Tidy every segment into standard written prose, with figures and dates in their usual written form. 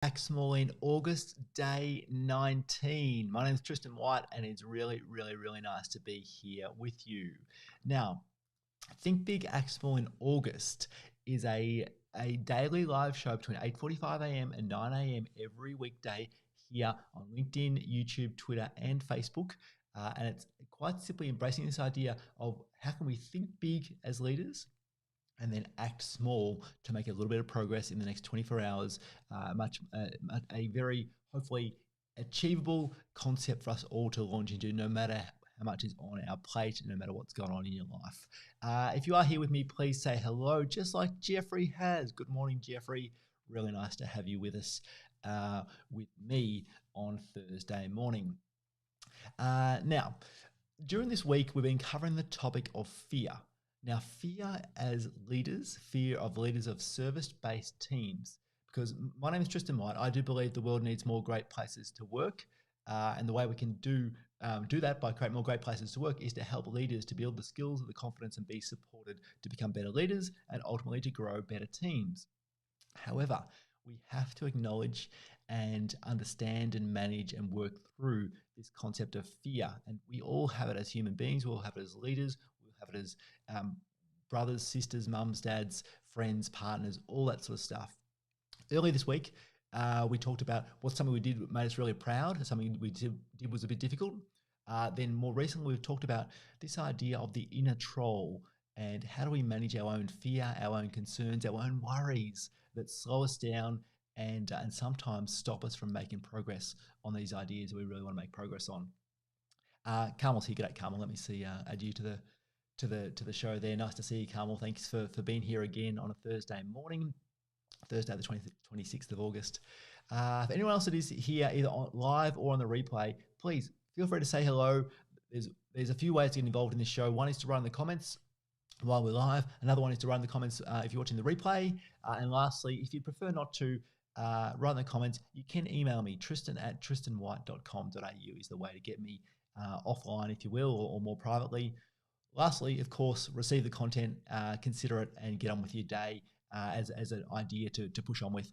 Back small in August, day 19. My name is Tristan White, and it's really nice to be here with you. Now, Think Big, Act Small in August is a daily live show between 8:45 a.m. and 9 a.m. every weekday here on LinkedIn, YouTube, Twitter, and Facebook. And it's quite simply embracing this idea of how can we think big as leaders and then act small to make a little bit of progress in the next 24 hours. A very hopefully achievable concept for us all to launch into, no matter how much is on our plate, no matter what's going on in your life. If you are here with me, please say hello, just like Jeffrey has. Good morning, Jeffrey. Really nice to have you with us, with me on Thursday morning. Now, during this week, we've been covering the topic of fear. Now, fear as leaders, fear of leaders of service-based teams, because my name is Tristan White. I do believe the world needs more great places to work, and the way we can do that by creating more great places to work is to help leaders to build the skills, the confidence, and be supported to become better leaders and ultimately to grow better teams. However, we have to acknowledge and understand and manage and work through this concept of fear. And we all have it as human beings, we all have it as leaders, we have it as brothers, sisters, mums, dads, friends, partners, all that sort of stuff. Earlier this week, we talked about what's something we did that made us really proud, something we did was a bit difficult. Then more recently, we've talked about this idea of the inner troll and how do we manage our own fear, our own concerns, our own worries that slow us down and sometimes stop us from making progress on these ideas we really want to make progress on. Carmel's here. G'day, Carmel. Let me see. Add you to the show there. Nice to see you, Carmel. Thanks for being here again on a Thursday morning, Thursday the 26th of August. If anyone else that is here either on live or on the replay, please feel free to say hello. There's a few ways to get involved in this show. One is to write in the comments while we're live. Another one is to write in the comments if you're watching the replay. And lastly, if you prefer not to write in the comments, you can email me, tristan@tristanwhite.com.au is the way to get me offline, if you will, or more privately. Lastly, of course, receive the content, consider it, and get on with your day as an idea to push on with.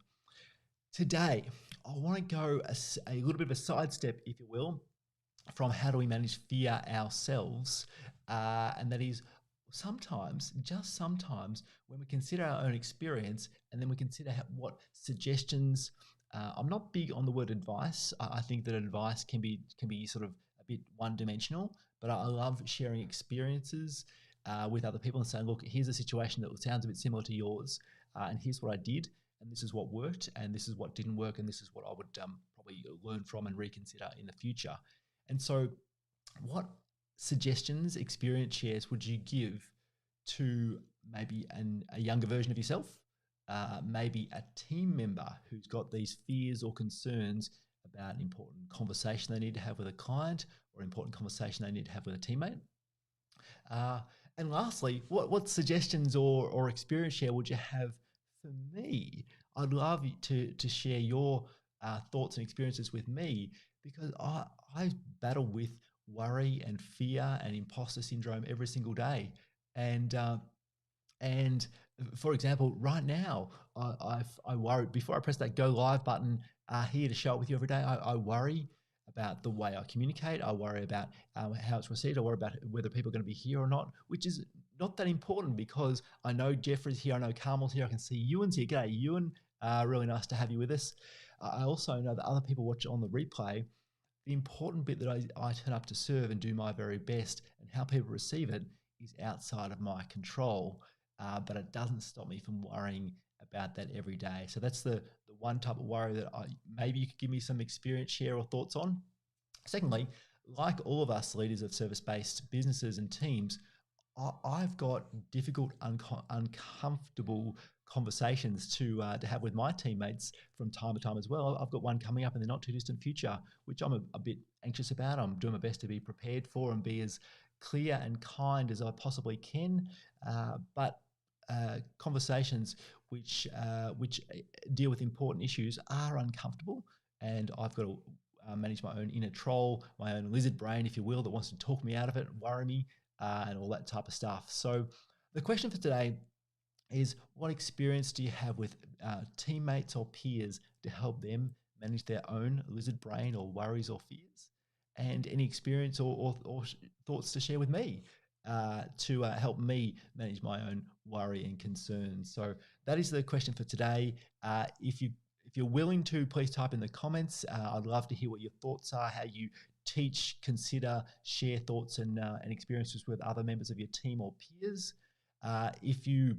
Today, I want to go a little bit of a sidestep, if you will, from how do we manage fear ourselves, and that is sometimes, just sometimes, when we consider our own experience and then we consider what suggestions. I'm not big on the word advice. I think that advice can be sort of a bit one-dimensional, but I love sharing experiences with other people and saying, look, here's a situation that sounds a bit similar to yours, and here's what I did, and this is what worked, and this is what didn't work, and this is what I would probably learn from and reconsider in the future. And so what suggestions, experience shares would you give to maybe a younger version of yourself, maybe a team member who's got these fears or concerns about an important conversation they need to have with a client or an important conversation they need to have with a teammate? And lastly, what suggestions or experience share would you have for me? I'd love you to share your thoughts and experiences with me, because I battle with worry and fear and imposter syndrome every single day. And for example, right now, I worry before I press that go live button here to show it with you every day. I worry about the way I communicate. I worry about how it's received. I worry about whether people are going to be here or not, which is not that important because I know Jeffrey's here. I know Carmel's here. I can see Ewan's here. G'day, Ewan. Really nice to have you with us. I also know that other people watch on the replay. The important bit that I turn up to serve and do my very best, and how people receive it is outside of my control, but it doesn't stop me from worrying about that every day. So that's the one type of worry that maybe you could give me some experience share or thoughts on. Secondly, like all of us leaders of service-based businesses and teams, I've got difficult, uncomfortable conversations to have with my teammates from time to time as well. I've got one coming up in the not too distant future, which I'm a bit anxious about. I'm doing my best to be prepared for and be as clear and kind as I possibly can. But conversations which deal with important issues are uncomfortable, and I've got to manage my own inner troll, my own lizard brain, if you will, that wants to talk me out of it, worry me, and all that type of stuff. So the question for today is, what experience do you have with teammates or peers to help them manage their own lizard brain or worries or fears, and any experience or thoughts to share with me to help me manage my own worry and concerns. So that is the question for today. If you're willing to, please type in the comments. I'd love to hear what your thoughts are, how you teach, consider, share thoughts and experiences with other members of your team or peers. If you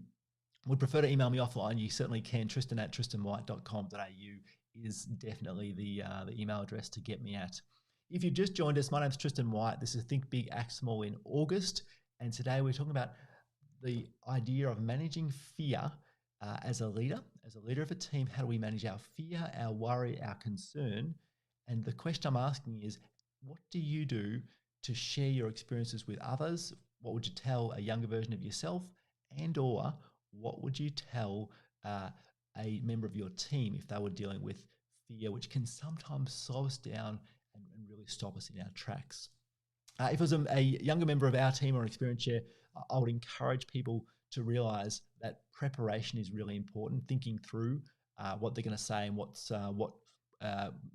would prefer to email me offline, you certainly can. Tristan@tristanwhite.com.au is definitely the email address to get me at. If you've just joined us, my name's Tristan White. This is Think Big, Act Small in August. And today we're talking about the idea of managing fear as a leader of a team. How do we manage our fear, our worry, our concern? And the question I'm asking is, what do you do to share your experiences with others? What would you tell a younger version of yourself? And or what would you tell a member of your team if they were dealing with fear, which can sometimes slow us down and really stop us in our tracks? If it was a younger member of our team or an experience share, I would encourage people to realize that preparation is really important. Thinking through what they're going to say and what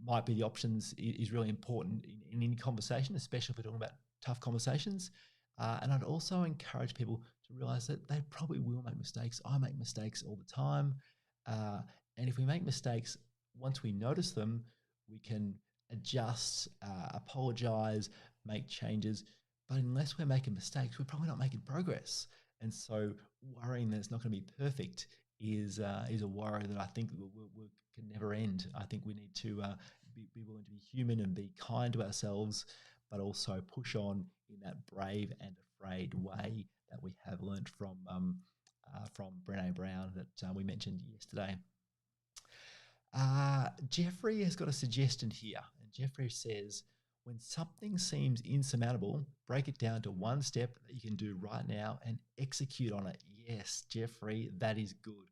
might be the options is really important in any conversation, especially if we're talking about tough conversations. And I'd also encourage people to realize that they probably will make mistakes. I make mistakes all the time. And if we make mistakes, once we notice them, we can adjust, apologize, make changes. But unless we're making mistakes, we're probably not making progress. And so worrying that it's not going to be perfect is a worry that I think can never end. I think we need to be willing to be human and be kind to ourselves, but also push on in that brave and afraid way that we have learned from Brené Brown that we mentioned yesterday. Jeffrey has got a suggestion here, and Jeffrey says, when something seems insurmountable, break it down to one step that you can do right now and execute on it. Yes, Jeffrey, that is good.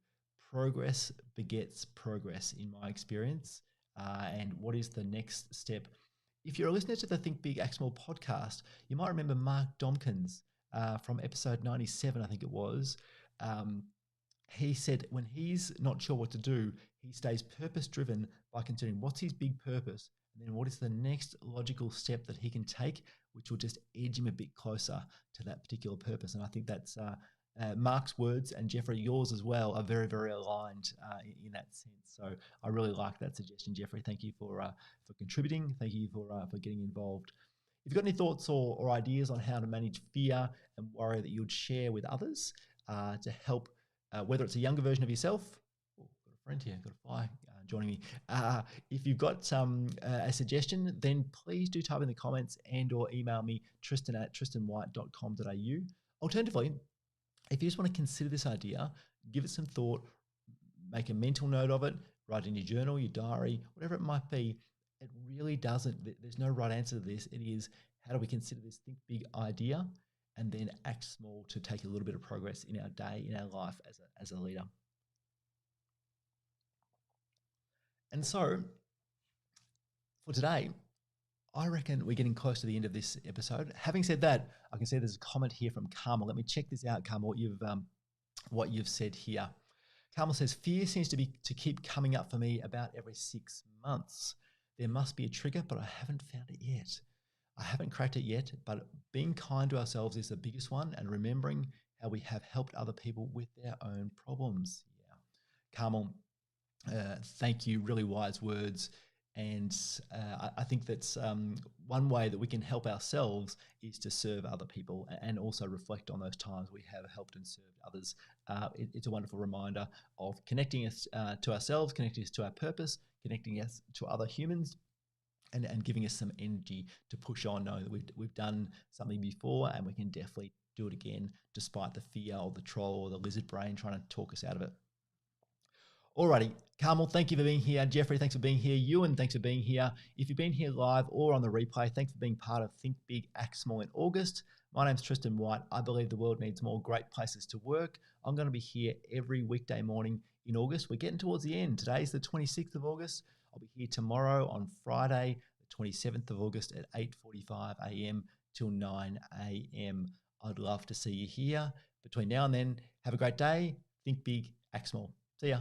Progress begets progress in my experience. And what is the next step? If you're a listener to the Think Big, Act Small podcast, you might remember Mark Domkins from episode 97, I think it was. He said when he's not sure what to do, he stays purpose-driven by considering what's his big purpose and then what is the next logical step that he can take, which will just edge him a bit closer to that particular purpose. And I think that's Mark's words, and Jeffrey, yours as well, are very, very aligned in that sense. So I really like that suggestion, Jeffrey. Thank you for contributing. Thank you for getting involved. If you've got any thoughts or ideas on how to manage fear and worry that you'd share with others to help, whether it's a younger version of yourself, got a friend here, got a fly joining me. If you've got a suggestion, then please do type in the comments and or email me, Tristan@tristanwhite.com.au. Alternatively, if you just want to consider this idea, give it some thought, make a mental note of it, write in your journal, your diary, whatever it might be. It really doesn't, there's no right answer to this. It is, how do we consider this think big idea and then act small to take a little bit of progress in our day, in our life as a leader. And so for today, I reckon we're getting close to the end of this episode. Having said that, I can see there's a comment here from Carmel. Let me check this out, Carmel, what you've said here. Carmel says, fear seems to keep coming up for me about every 6 months. There must be a trigger, but I haven't found it yet. I haven't cracked it yet, but being kind to ourselves is the biggest one, and remembering how we have helped other people with their own problems. Yeah. Carmel, thank you. Really wise words. And I think that's one way that we can help ourselves is to serve other people and also reflect on those times we have helped and served others. It's a wonderful reminder of connecting us to ourselves, connecting us to our purpose, connecting us to other humans, and giving us some energy to push on, knowing that we've done something before and we can definitely do it again despite the fear or the troll or the lizard brain trying to talk us out of it. Alrighty, Carmel, thank you for being here. Jeffrey, thanks for being here. Ewan, thanks for being here. If you've been here live or on the replay, thanks for being part of Think Big, Act Small in August. My name's Tristan White. I believe the world needs more great places to work. I'm going to be here every weekday morning in August. We're getting towards the end. Today's the 26th of August. I'll be here tomorrow on Friday, the 27th of August at 8:45 a.m. till 9 a.m. I'd love to see you here. Between now and then, have a great day. Think big, act small. See ya.